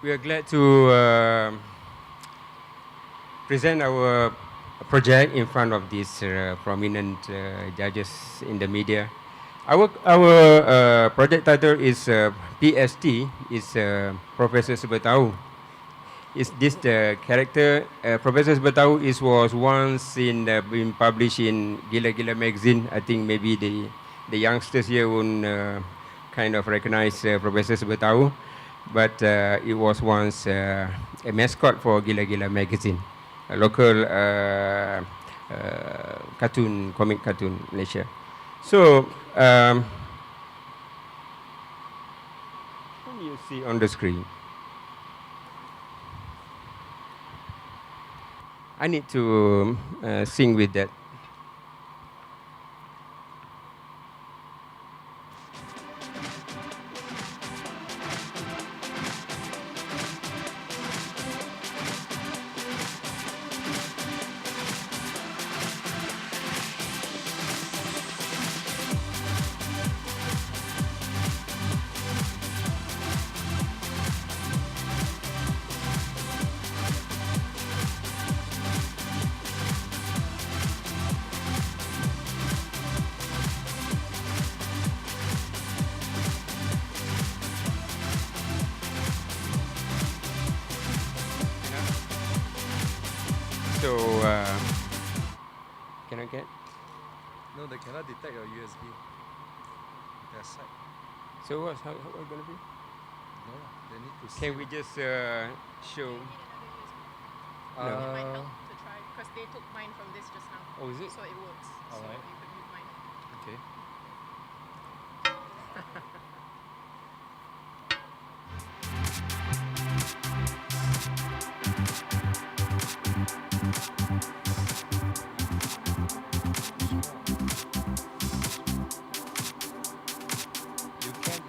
We are glad to present our project in front of these prominent judges in the media. Our project title is PST, is Professor Sebetau. Is this the character? Professor Sebetau was once been published in Gila Gila magazine. I think maybe the youngsters here won't kind of recognize Professor Sebetau, but it was once a mascot for Gila Gila magazine, a local comic cartoon Malaysia. So, what do you see on the screen? I need to sing with that. So, can I get? No, they cannot detect your USB. Their side. So how it gonna be? No, they need to see. Can we just show? It might help to try because they took mine from this just now. Oh, is it? So it works. All so right. you could use mine. Okay.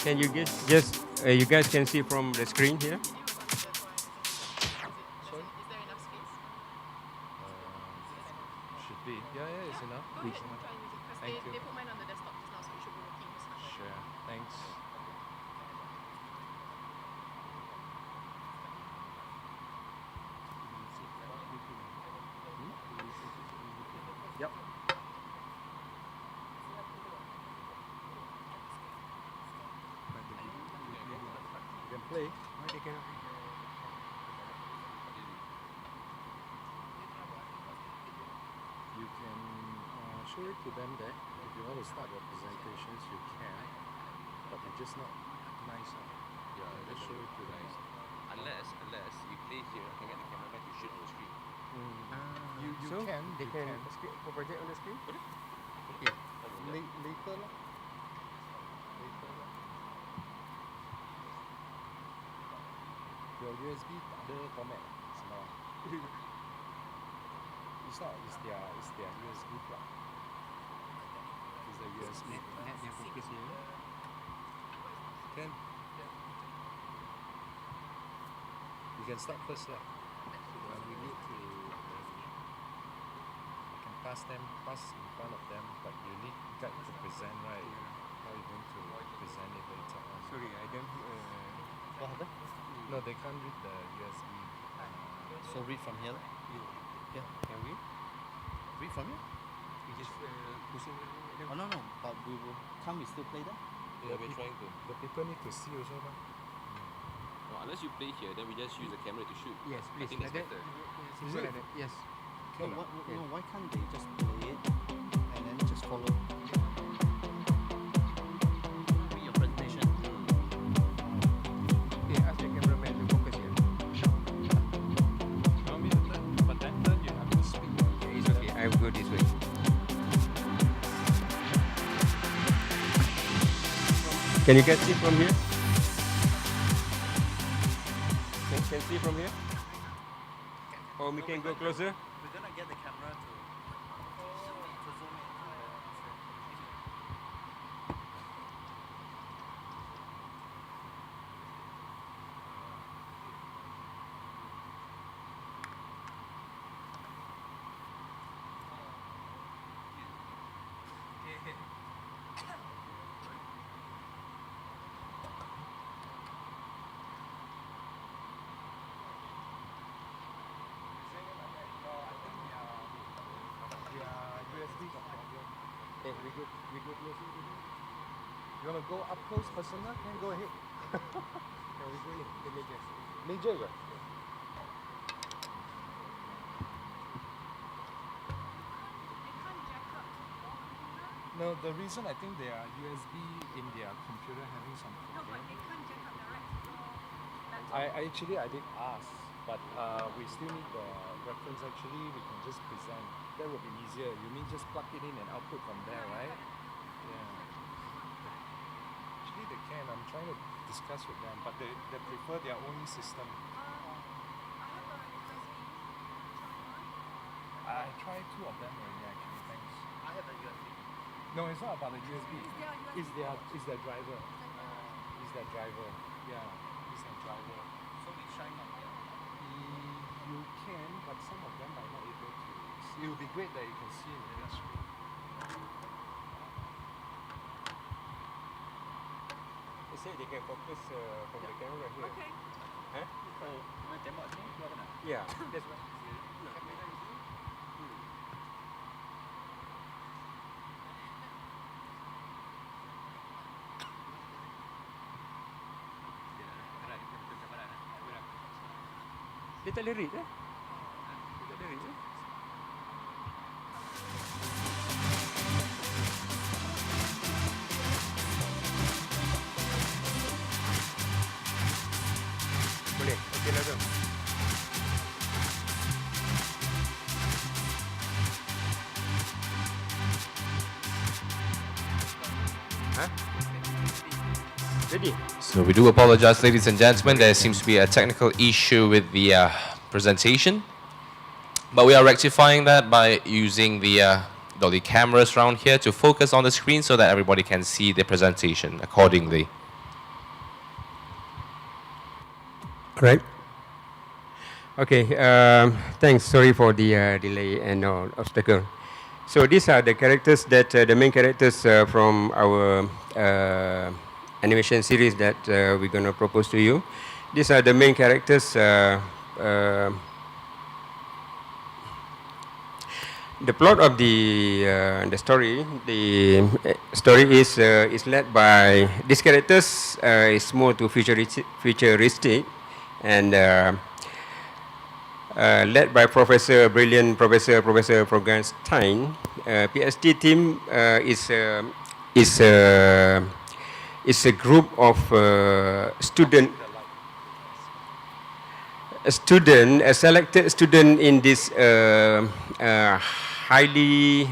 Can you just you guys can see from the screen here? Sorry? Is there enough space? Should be. Yeah, it's enough. Go ahead and try and use it because Thank you. they put mine on the desktop just now, so it should be working just now. Sure. Thanks. Yep. You can play. You can show it to them there. If you want to start your presentations, you can. But it's just not nice. Yeah, just show it to them. Unless you play here, I can get the cameraman to shoot on the screen. You So can. they You can can. project on the screen. Later lah. Later lah. Your USB ada format Sembawang. It's not. It's their USB plug. It's the USB. Let them focus here. Can. You can start first lah. We need to. You can pass in front of them, but you need guide to present, right? How are you going to present it later on? Sorry, I don't. What happened? No, they can't read the USB. So read from here. Can we? Read from here? We just pushing. Oh no, but we will. Can't we still play that? Yeah, we're trying to. The people need to see also, mah. No, unless you play here, then we just use the camera to shoot. Yes, I please. think that's Like that. better. Simple like that. Yes. No, Can no, why can't they just play it and then just follow? Read your presentation. Okay, ask the cameraman to focus here. You want me to turn? But then you have to speak. Okay, it's okay. I will go this way. Can you guys see from here? Can see from here? Or we can go closer? We're gonna get the camera to zoom in. Hey, we go closer. You want to go up close personal? Then go ahead. No, we go in the major. Major ke? No, the reason I think they are USB in their computer having some problem. I actually I did ask, but we still need the reference. Actually, we can just present. That would be easier. You mean just plug it in and output from there, right? Yeah. Actually, they can. I'm trying to discuss with them, but they prefer their own system. I tried two of them already. Actually, thanks. I have a USB. No, it's not about the USB. It's their driver. It's their driver. Yeah, it's their driver. So we try not yet. You can, but some of them are not able to. It would be great that you can see it in the screen. They say they can focus from the camera here. Okay. Huh? Oh, kena tembak sini keluar kena. Yeah, that's right. Dia tak lirik eh? Dia tak lirik eh? Boleh, okey lah tu. Huh? Ready? So we do apologize, ladies and gentlemen. There seems to be a technical issue with the presentation. But we are rectifying that by using the dolly cameras around here to focus on the screen so that everybody can see the presentation accordingly. Right. Okay, thanks. Sorry for the delay and obstacle. So these are the characters that, the main characters from our animation series that we're going to propose to you. These are the main characters. The plot of the story, is led by these characters. Is more to futuristic, and led by brilliant Professor Frankenstein. PST team is a group of a selected student in this highly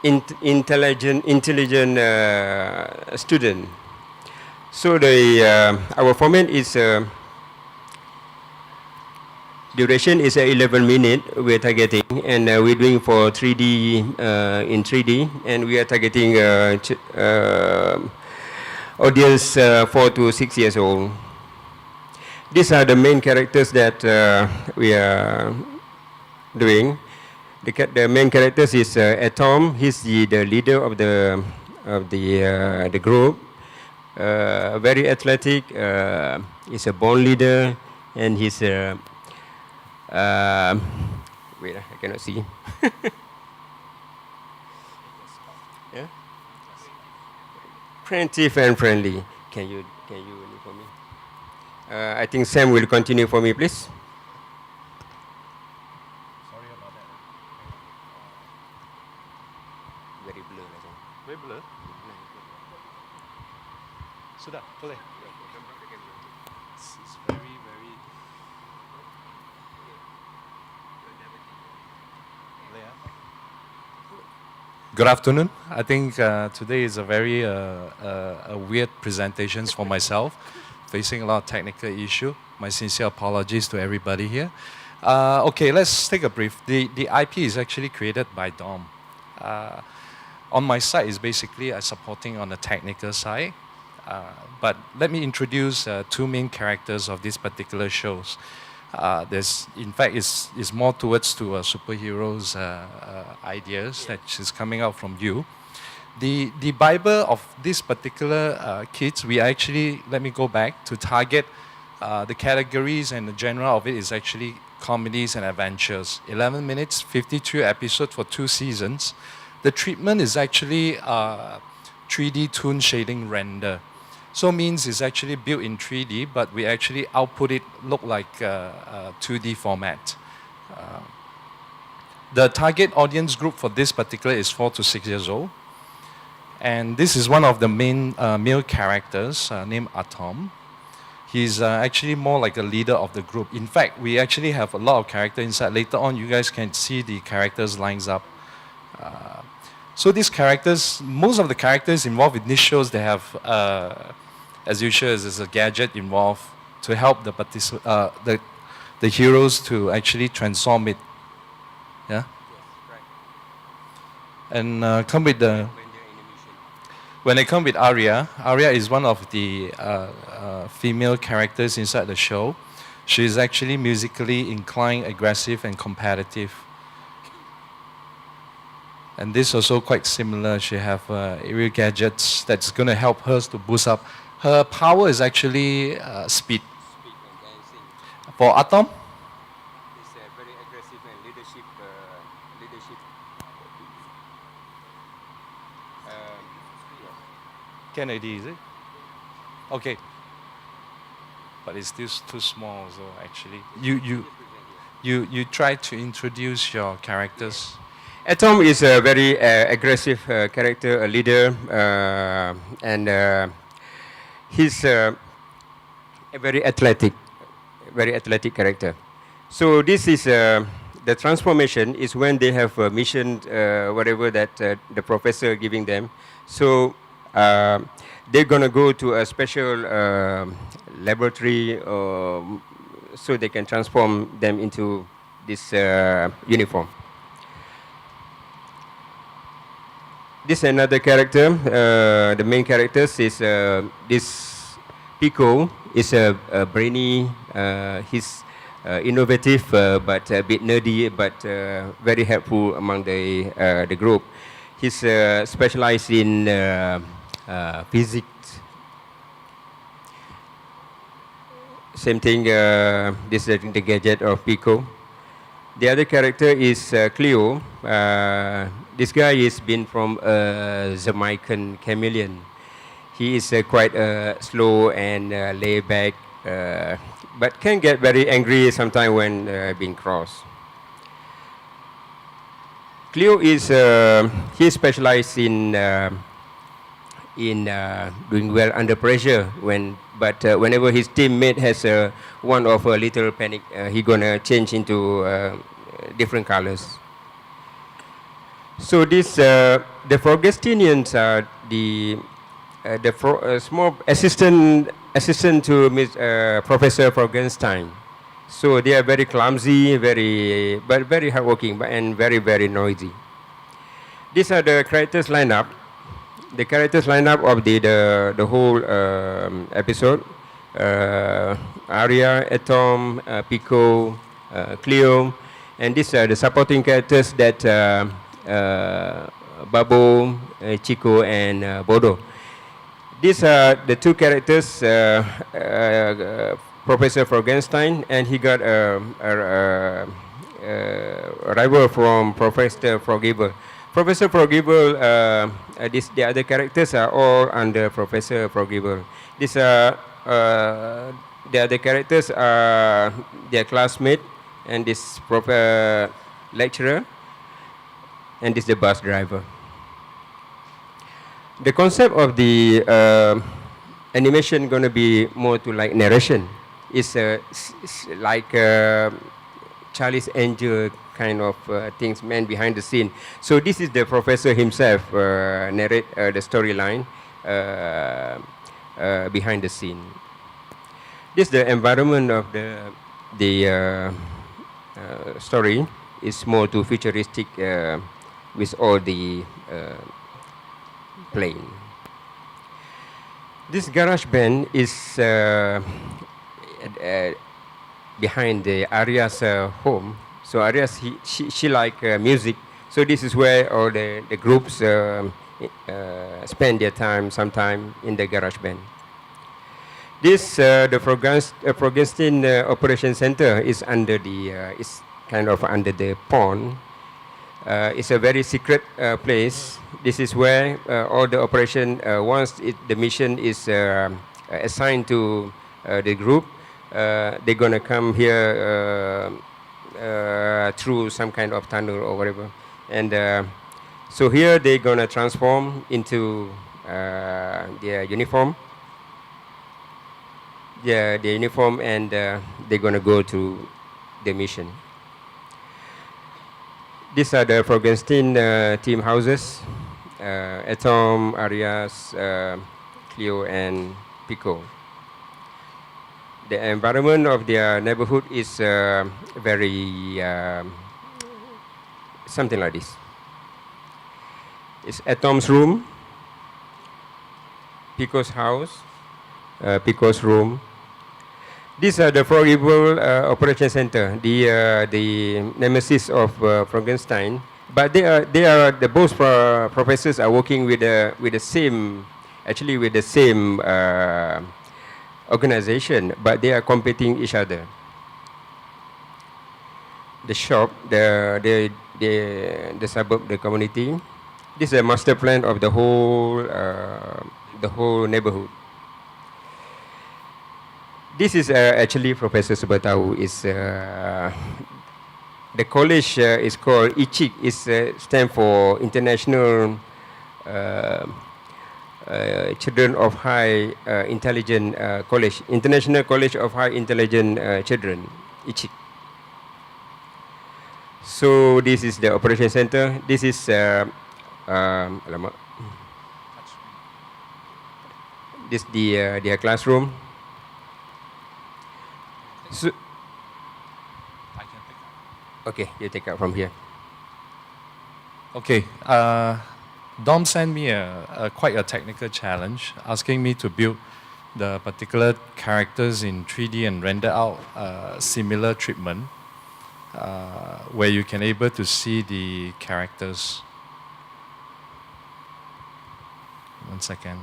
intelligent student. So our format is duration is 11 minutes we're targeting, and we're doing for 3D in 3D, and we are targeting audience 4 to 6 years old. These are the main characters that we are doing. The main characters is Atom. He's the leader of the group. Very athletic. He's a born leader, and he's wait, I cannot see. Yeah. Creative and friendly. Can you look for me? I think Sam will continue for me, please. Sorry about that. Very blur. Very blur. Sudah, boleh. It's very, very. Boleh, ah? Good afternoon. I think today is a very a weird presentation for myself, facing a lot of technical issue. My sincere apologies to everybody here. Okay, let's take a brief. The IP is actually created by Dom. On my side is basically supporting on the technical side. But let me introduce two main characters of these particular shows. In fact, it's more towards to superheroes ideas that is coming out from you. The Bible of this particular kids, we actually, let me go back, to target The categories and the genre of it is actually comedies and adventures. 11 minutes, 52 episodes for 2 seasons. The treatment is actually 3D toon shading render. So means it's actually built in 3D, but we actually output it look like a 2D format. The target audience group for this particular is 4 to 6 years old. And this is one of the main male characters named Atom. He's actually more like a leader of the group. In fact, we actually have a lot of characters inside. Later on, you guys can see the characters lines up. So these characters, most of the characters involved in these shows, they have, as usual, there's a gadget involved to help the heroes to actually transform it. Yeah? And come with the... When they come with Arya, Arya is one of the female characters inside the show. She is actually musically inclined, aggressive, and competitive. And this also quite similar. She have aerial gadgets that's going to help her to boost up. Her power is actually speed. For Atom? It's very aggressive and leadership. Kennedy, is it? Okay. But it's still too small, so actually. You try to introduce your characters. Atom is a very aggressive character, a leader, and he's a very athletic character. So this is the transformation is when they have a mission, whatever that the professor giving them. So they're gonna go to a special laboratory, so they can transform them into this uniform. This is another character. The main characters is this Pico is a brainy. He's innovative, but a bit nerdy, but very helpful among the group. He's specialized in physics. Same thing. This is the gadget of Pico. The other character is Cleo. This guy is been from Jamaican chameleon. He is quite slow and laid back, but can get very angry sometimes when being crossed. Cleo is he specialized in doing well under pressure. But whenever his teammate has one of a little panic, he gonna change into different colors. So this the Frogestinians are the small assistant to Professor Frankenstein. So they are very clumsy, but very hardworking, and very noisy. These are the characters lineup. The characters lineup of the whole episode: Arya, Atom, Pico, Cleo, and these are the supporting characters that Babo, Chico, and Bodo. These are the two characters, Professor Frankenstein, and he got a rival from Professor Froggible. Professor Froggible, the other characters are all under Professor Froggible. These are the other characters are their classmate, and this lecturer, and this is the bus driver. The concept of the animation going to be more to like narration. It's like Charlie's Angel kind of things, man behind the scene. So this is the professor himself narrate the storyline behind the scene. This is the environment of the story. Is more to futuristic with all the plane. This garage band is behind the Arya's home. So Arya's she like music. So this is where all the groups spend their time sometime in the garage band. This the Frogenstein Operation Center is under the is kind of under the pond. It's a very secret place. This is where all the operation once the mission is assigned to the group, they're gonna come here through some kind of tunnel or whatever, and so here they're gonna transform into their uniform. Yeah, the uniform, and they're gonna go to the mission. These are the Frogenstein team houses: Atom, Arias, Cleo, and Pico. The environment of their neighborhood is very something like this. It's Atom's room, Pico's house, Pico's room. These are the Frogable Operation Center, the nemesis of Frankenstein. But they are the both professors are working with the same, actually with the same organization, but they are competing each other. The shop, the suburb, the community. This is a master plan of the whole neighborhood. This is actually Professor Subatau. Is the college is called ICIC. It stands for International Children of High Intelligent College, International College of High Intelligent Children, ICIC. So this is the operation center. This is this their classroom. So, okay, you take out from here. Okay, Dom sent me quite a technical challenge, asking me to build the particular characters in 3D and render out similar treatment, where you can able to see the characters. 1 second.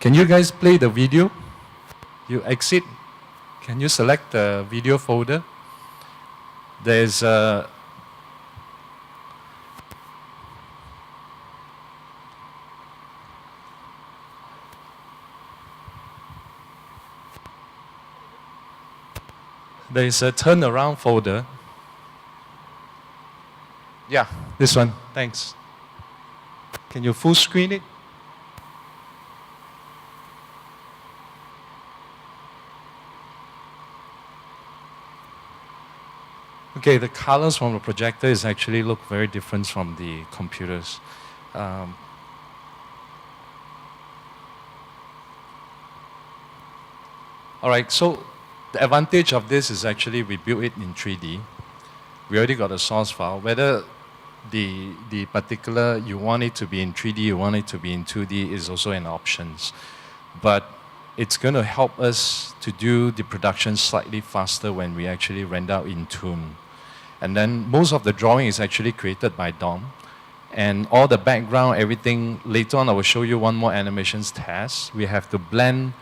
Can you guys play the video? You exit. Can you select the video folder? There's a turnaround folder. Yeah, this one. Thanks. Can you full screen it? Okay, the colors from the projector is actually look very different from the computers. All right, so the advantage of this is actually we built it in 3D. We already got a source file. Whether the particular, you want it to be in 3D, you want it to be in 2D is also an option. But it's going to help us to do the production slightly faster when we actually render out in Toon. And then most of the drawing is actually created by Dom. And all the background, everything, later on I will show you one more animations test. We have to blend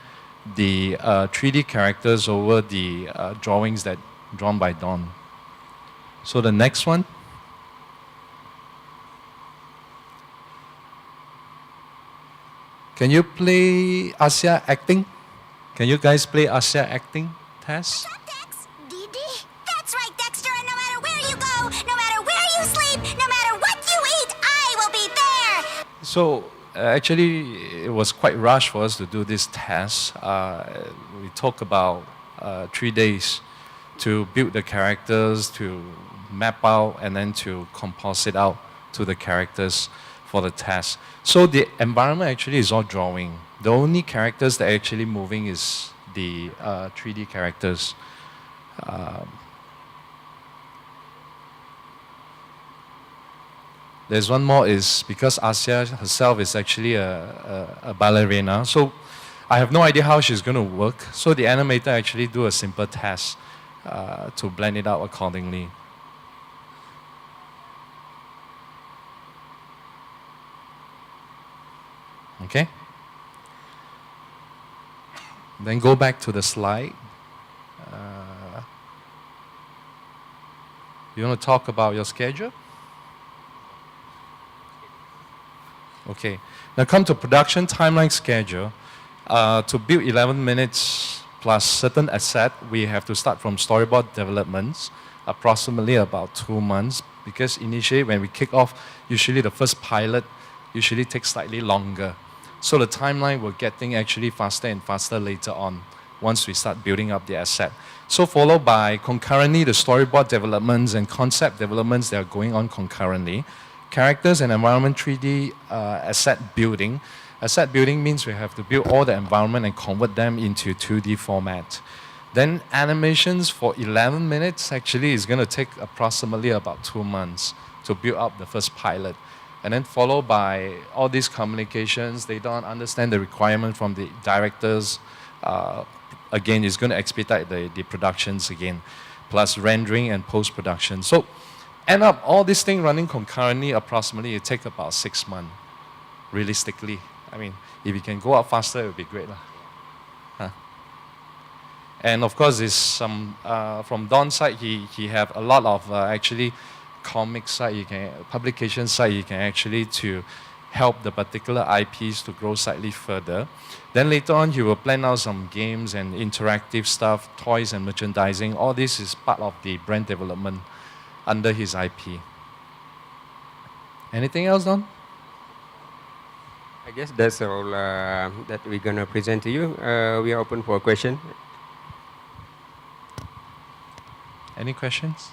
the 3D characters over the drawings that drawn by Dom. So the next one. Can you play Asia acting? Can you guys play Asia acting test? Dex? DD? That's right, Dexter, and no matter where you go, no matter where you sleep, no matter what you eat, I will be there! So actually, it was quite rushed for us to do this test. We took about 3 days to build the characters, to map out, and then to composite out to the characters for the test. So the environment actually is all drawing. The only characters that are actually moving is the 3D characters. There's one more is because Asia herself is actually a ballerina. So I have no idea how she's going to work. So the animator actually do a simple test to blend it out accordingly. Okay? Then go back to the slide. You want to talk about your schedule? Okay. Now come to production timeline schedule. To build 11 minutes plus certain asset, we have to start from storyboard developments, approximately about 2 months, because initially when we kick off, usually the first pilot usually takes slightly longer. So the timeline will getting actually faster and faster later on once we start building up the asset. So followed by concurrently the storyboard developments and concept developments that are going on concurrently. Characters and environment 3D asset building. Asset building means we have to build all the environment and convert them into 2D format. Then animations for 11 minutes actually is going to take approximately about 2 months to build up the first pilot. And then followed by all these communications, they don't understand the requirement from the directors. Again, it's going to expedite the productions again, plus rendering and post-production. So end up all this thing running concurrently, approximately it take about 6 months, realistically. I mean, if you can go up faster, it would be great. Huh? And of course, there's some, from Don's side, he have a lot of actually comic side, publication side, you can actually to help the particular IPs to grow slightly further. Then later on, he will plan out some games and interactive stuff, toys and merchandising. All this is part of the brand development under his IP. Anything else, Don? I guess that's all that we're going to present to you. We are open for a question. Any questions?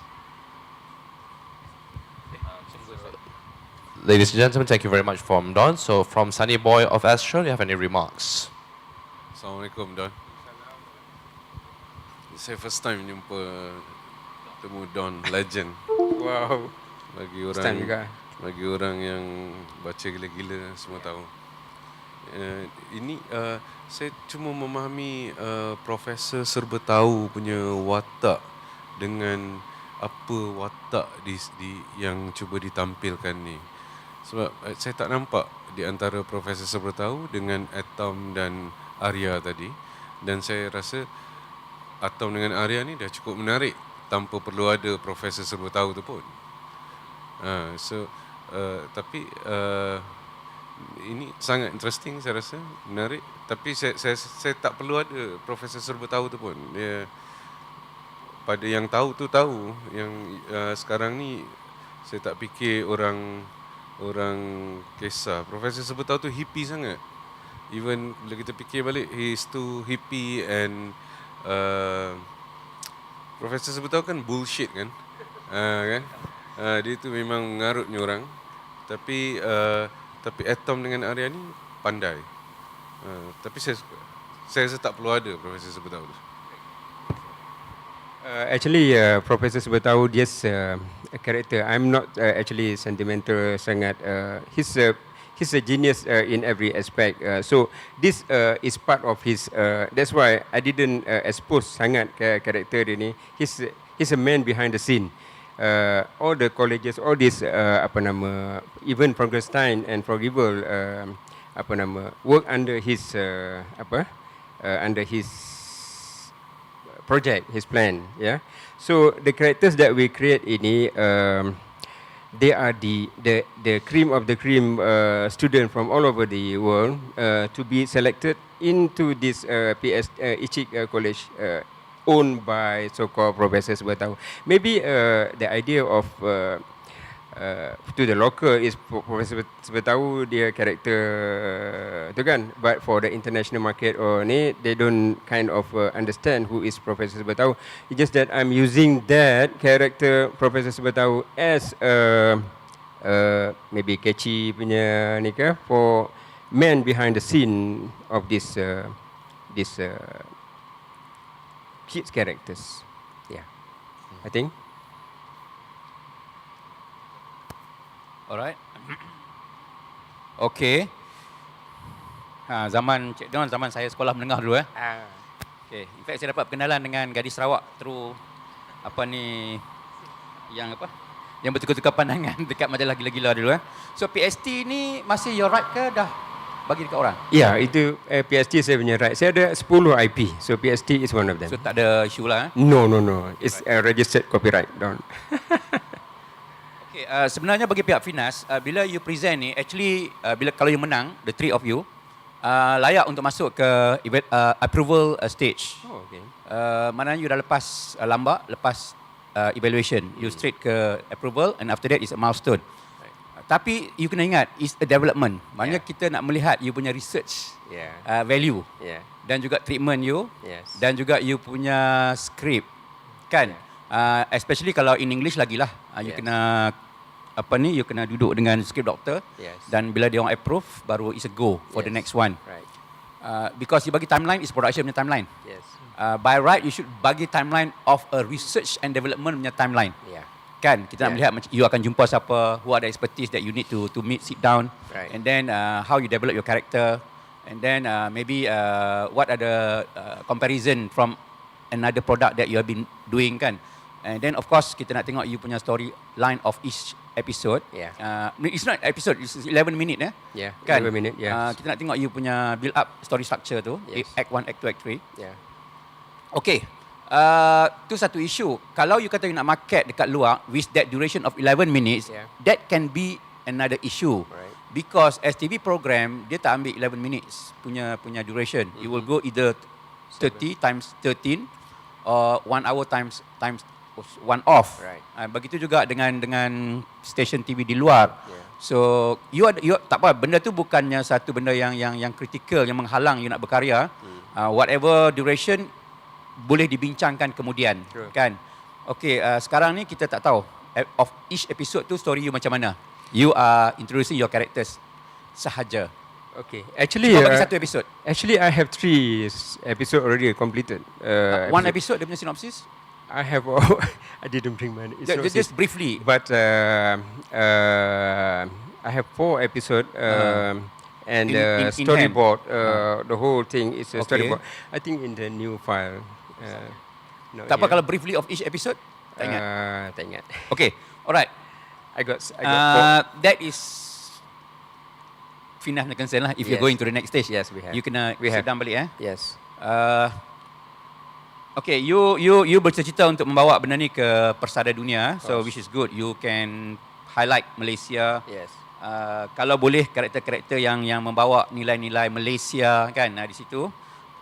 Ladies and gentlemen, thank you very much from Don. So from Sunny Boy of Astro, do you have any remarks? Assalamualaikum, Don. Saya first time jumpa temu Don, legend. Wow. Bagi orang yang baca gila-gila semua tahu. Ini saya cuma memahami Profesor Serba Tahu punya watak dengan apa watak yang cuba ditampilkan ni. Sebab saya tak nampak di antara Profesor Serba Tahu dengan Atom dan Arya tadi. Dan saya rasa Atom dengan Arya ni dah cukup menarik tanpa perlu ada Profesor Serba Tahu tu pun. Tapi ini sangat interesting, saya rasa menarik. Tapi saya tak perlu ada Profesor Serba Tahu tu pun. Dia pada yang tahu tu tahu, yang sekarang ni saya tak fikir orang kisah. Profesor Serba Tahu tu hippie sangat. Even bila kita fikir balik, he is too hippie and Profesor Serba Tahu kan bullshit kan, kan? Dia tu memang mengarutnya orang. Tapi Atom dengan Arya ni pandai. Tapi saya rasa tak perlu ada Profesor Serba Tahu tu. Actually, Professor Serba Tahu just a character. I'm not actually sentimental sangat. He's a genius in every aspect. So this is part of his. That's why I didn't expose sangat character dia ni. He's a man behind the scene. All the colleges, all this even Frankenstein and Froggible work under his under his project, his plan, yeah. So the characters that we create ini, they are the cream of the cream student from all over the world to be selected into this PST Ishak College, owned by so-called Professor Serba Tahu. Maybe the idea of to the local is Professor Serba Tahu dia karakter tu kan, but for the international market or ni, they don't kind of understand who is Professor Serba Tahu. It's just that I'm using that character Professor Serba Tahu as maybe catchy punya ni ke, for man behind the scene of this kids characters. Yeah, I think. Alright. Okay. Zaman Cik Don, zaman saya sekolah menengah dulu Okay. In fact saya dapat perkenalan dengan gadis Sarawak through yang bertukar-tukar pandangan dekat majalah Gila-Gila dulu So PST ni masih your right ke dah bagi dekat orang? Ya, itu PST saya punya right. Saya ada 10 IP. So PST is one of them. So tak ada isu lah. No. It's registered copyright. Don't. Okay, sebenarnya bagi pihak Finas, bila you present ni, actually bila kalau you menang, the three of you, layak untuk masuk ke approval stage. Oh, okay. Mana you dah lepas lambak, lepas evaluation, you straight ke approval and after that is a milestone. Tapi you kena ingat, it's a development. Maknanya kita nak melihat you punya research value dan juga treatment you dan juga you punya script, kan? Especially kalau in English lagi lah, you kena you kena duduk dengan script doctor dan bila dia orang approve baru is a go for the next one. Right. Because you bagi timeline is production punya timeline. Yes. By right you should bagi timeline of a research and development punya timeline. Yeah. Kan kita nak melihat you akan jumpa siapa, who are the expertise that you need to meet, sit down, Right. and then how you develop your character, and then maybe what are the comparison from another product that you have been doing, kan. And then of course kita nak tengok you punya storyline of each episode. It's not episode, it's 11 minute Yeah. kan. 11 minute. Yeah. Kita nak tengok you punya build up story structure tu, act 1, act 2, act 3. Yeah. Okay. Tu satu isu. Kalau you kata you nak market dekat luar with that duration of 11 minutes, that can be another issue. Right. Because STV program dia tak ambil 11 minutes punya duration. It will go either 30 times 13 or 1 hour times 1 off. Right. Begitu juga dengan station TV di luar. So you tak apa, benda tu bukannya satu benda yang kritikal yang menghalang you nak berkarya. Whatever duration boleh dibincangkan kemudian, kan? Okay, sekarang ni kita tak tahu of each episode tu story you macam mana. You are introducing your characters sahaja. Okay. Actually, Cuma bagi satu episode. Actually, I have 3 episode already completed. One episode dia punya synopsis. I have. I didn't bring mine. Just briefly. But I have 4 episode. And in storyboard. The whole thing is a Okay. storyboard. I think in the new file. Tak apa kalau briefly of each episode. Tak ingat. Tak ingat. Okay, alright. I got 4. That is Finas punya concern lah. If you're going to the next stage, Yes, we have. you kena sit down balik. Yes. Okay, you bercita-cita untuk membawa benda ni ke persada dunia, so which is good. You can highlight Malaysia. Yes. Kalau boleh karakter-karakter yang membawa nilai-nilai Malaysia, kan, di situ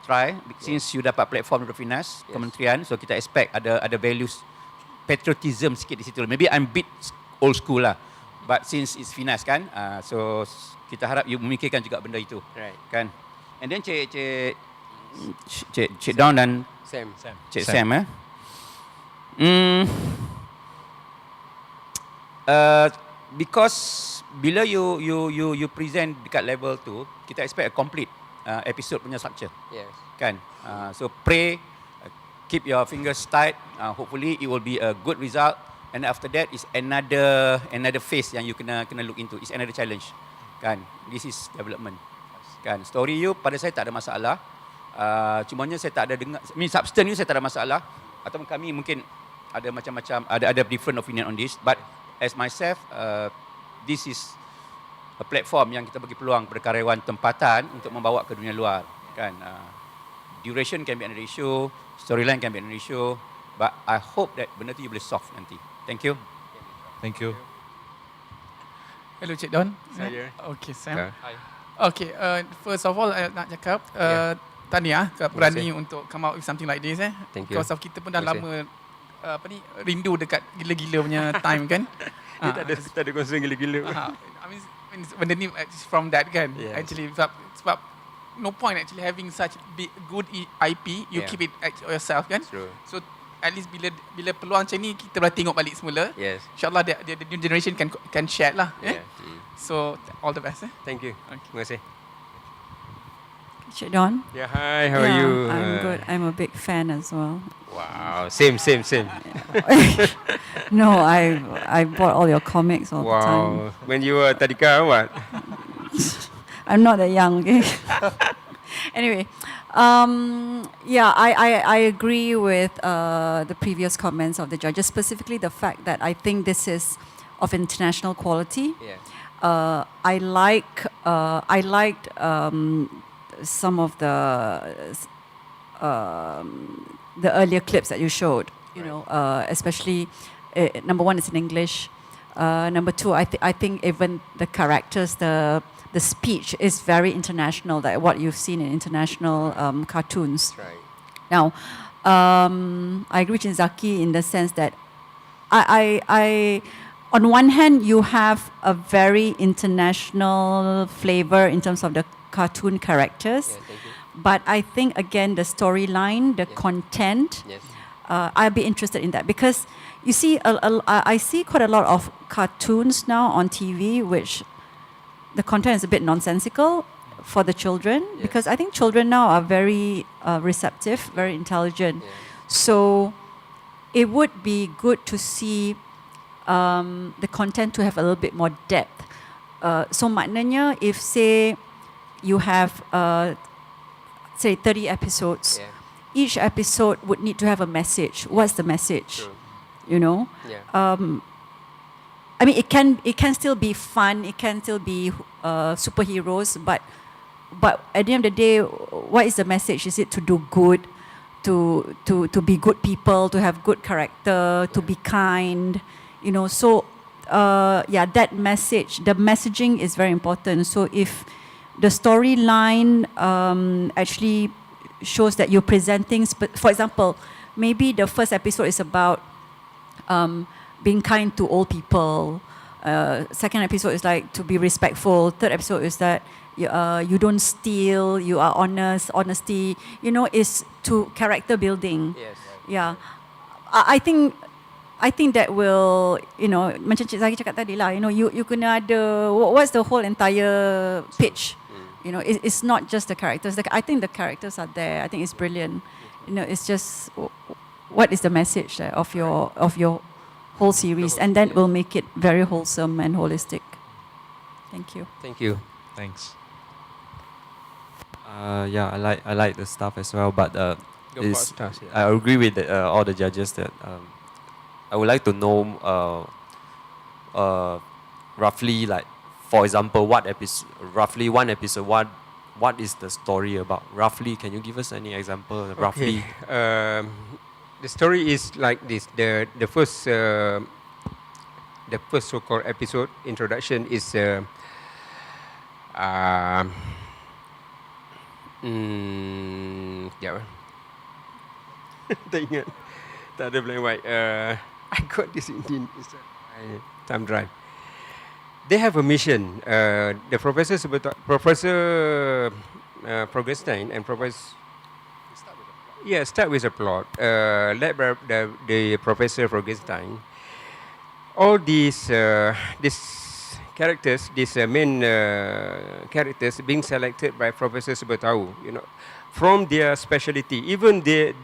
try. Since you dapat platform dari Finas, kementerian, so kita expect ada values patriotism sikit di situ. Maybe I'm bit old school lah, but since it's Finas, kan, so kita harap you memikirkan juga benda itu, Right. kan. And then Cik Don dan Cik Sam. Because bila you present dekat level tu, kita expect a complete episode punya structure. Yes. Kan? So pray, keep your fingers tight. Hopefully it will be a good result. And after that is another phase yang you kena look into. It's another challenge. Kan? This is development. Kan? Story you pada saya tak ada masalah. Cumanya saya tak ada dengar. Substance you saya tak ada masalah. Atau kami mungkin ada macam-macam, ada different opinion on this. But as myself, this is a platform yang kita bagi peluang kepada karyawan tempatan untuk membawa ke dunia luar, kan. Duration can be an issue, storyline can be an issue, but I hope that benda tu you boleh solve nanti. Thank you. Thank you. Hello Cik Don. Saya. Okay Sam. Hi. Okay, first of all nak cakap tahniah berani untuk come out with something like this. Thank you. Because of kita pun dah lama rindu dekat gila-gila punya time, kan. Dia tak ada concern gila-gila. I mean benda ni from that, kan. Yes. Actually sebab no point actually having such big good IP, you keep it at yourself, kan. True. So at least bila peluang macam ni kita boleh tengok balik semula. Yes. InsyaAllah the new generation can share lah. Yeah. So all the best. Thank you. Okay. Terima kasih. Cik Don. Yeah, hi, how are you? I'm good. I'm a big fan as well. Wow, same. No, I bought all your comics all the time. Wow, when you were Tadika, what? I'm not that young, okay? Anyway, I agree with the previous comments of the judges, specifically the fact that I think this is of international quality. Yeah. I liked some of the earlier clips that you showed. You know, especially number one, it's in English. Number two, I think even the characters, the speech is very international. That what you've seen in international cartoons. That's right. Now, I agree with Zaki in the sense that I on one hand, you have a very international flavor in terms of the cartoon characters. Yeah, thank you. But I think, again, the storyline, the content, Yes. I'll be interested in that. Because you see, I see quite a lot of cartoons now on TV, which the content is a bit nonsensical for the children. Yes. Because I think children now are very receptive, very intelligent. Yeah. So it would be good to see the content to have a little bit more depth. So maknanya, if say you have say 30 episodes, Yeah. each episode would need to have a message. What's the message? True. You know? Yeah. I mean, it can still be fun. It can still be superheroes. But at the end of the day, what is the message? Is it to do good, to be good people, to have good character, to be kind? You know. So yeah, that message, the messaging is very important. So if the storyline actually shows that you're presenting, for example, maybe the first episode is about being kind to old people. Second episode is like to be respectful. Third episode is that you don't steal, you are honest. Honesty, you know, is to character building. Yes. Yeah, I think that will, you know, macam Cik Zaki cakap tadi lah, you know, you kena ada, what's the whole entire pitch? You know, it's not just the characters. I think the characters are there. I think it's brilliant. You know, it's just what is the message of your whole series, and that will make it very wholesome and holistic. Thank you. Thank you. Thanks. Yeah, I like the stuff as well, but Go for stars, yeah. I agree with all the judges that I would like to know roughly, like, for example, roughly one episode, what is the story about? Roughly, can you give us any example? Roughly. Okay. The story is like this. The first so-called episode introduction is yeah. Tak ingat. Tak ada black and white. I got this in my thumb drive. They have a mission. The Professor Progenstein and Professor. Yeah, start with a plot. Led by the Professor Progenstein. All these characters, these main characters, being selected by Professor Subetau, you know, from their specialty. Even the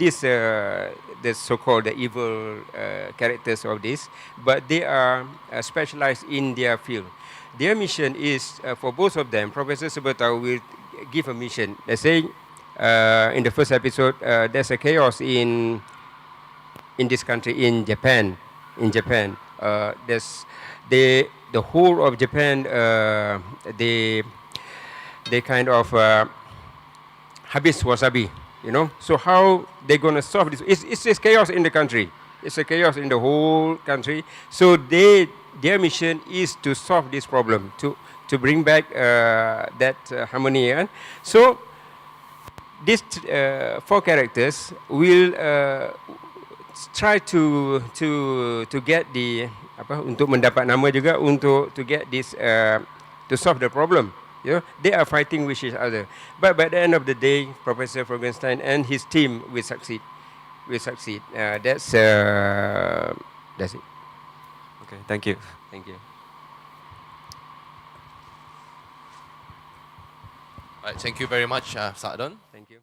so-called the evil characters of this, but they are specialized in their field. Their mission is for both of them. Professor Subetau will give a mission. Let's say in the first episode, there's a chaos in this country, in Japan. There's the whole of Japan. They kind of habis wasabi, you know. So how they gonna solve this? It's just chaos in the country. It's a chaos in the whole country. So their mission is to solve this problem, to bring back that harmony. Yeah? So these four characters will try to get the untuk mendapat nama juga, untuk to get this to solve the problem. You know, they are fighting with each other, but by the end of the day, Professor Frankenstein and his team will succeed. That's it. Okay, thank you. Thank you. All right, thank you very much, Saadon. Thank you.